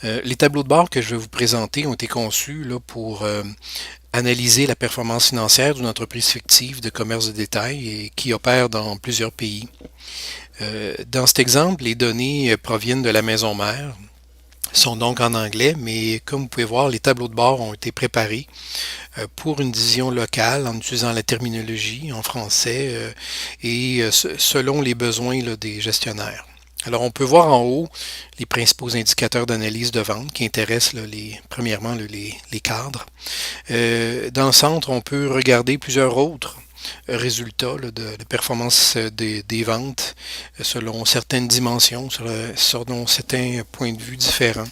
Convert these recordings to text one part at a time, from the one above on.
Les tableaux de bord que je vais vous présenter ont été conçus là, pour analyser la performance financière d'une entreprise fictive de commerce de détail et qui opère dans plusieurs pays. Dans cet exemple, les données proviennent de la maison mère, sont donc en anglais, mais comme vous pouvez voir, les tableaux de bord ont été préparés pour une division locale en utilisant la terminologie en français et selon les besoins là, des gestionnaires. Alors, on peut voir en haut les principaux indicateurs d'analyse de vente qui intéressent là, premièrement les cadres. Dans le centre, on peut regarder plusieurs autres résultats là, de performance des ventes selon certaines dimensions, selon certains points de vue différents.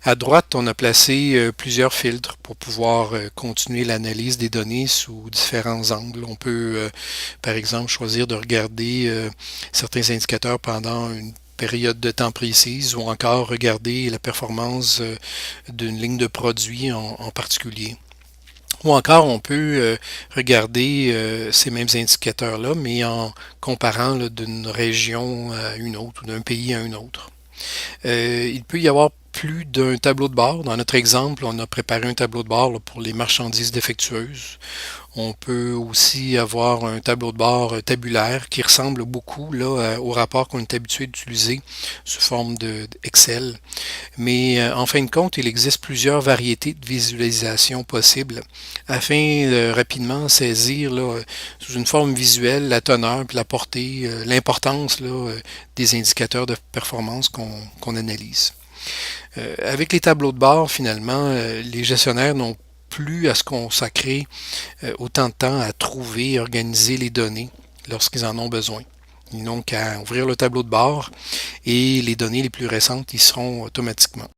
À droite, on a placé plusieurs filtres pour pouvoir continuer l'analyse des données sous différents angles. On peut, par exemple, choisir de regarder certains indicateurs pendant une période de temps précise ou encore regarder la performance d'une ligne de produit en particulier. Ou encore, on peut regarder ces mêmes indicateurs-là, mais en comparant d'une région à une autre ou d'un pays à un autre. Il peut y avoir plus d'un tableau de bord. Dans notre exemple, on a préparé un tableau de bord là, pour les marchandises défectueuses. On peut aussi avoir un tableau de bord tabulaire qui ressemble beaucoup là, au rapport qu'on est habitué d'utiliser sous forme d'Excel. Mais en fin de compte, il existe plusieurs variétés de visualisation possibles afin de rapidement saisir là, sous une forme visuelle la teneur puis la portée, l'importance là, des indicateurs de performance qu'on analyse. Avec les tableaux de bord, finalement, les gestionnaires n'ont plus à se consacrer autant de temps à trouver et organiser les données lorsqu'ils en ont besoin. Ils n'ont qu'à ouvrir le tableau de bord et les données les plus récentes y seront automatiquement.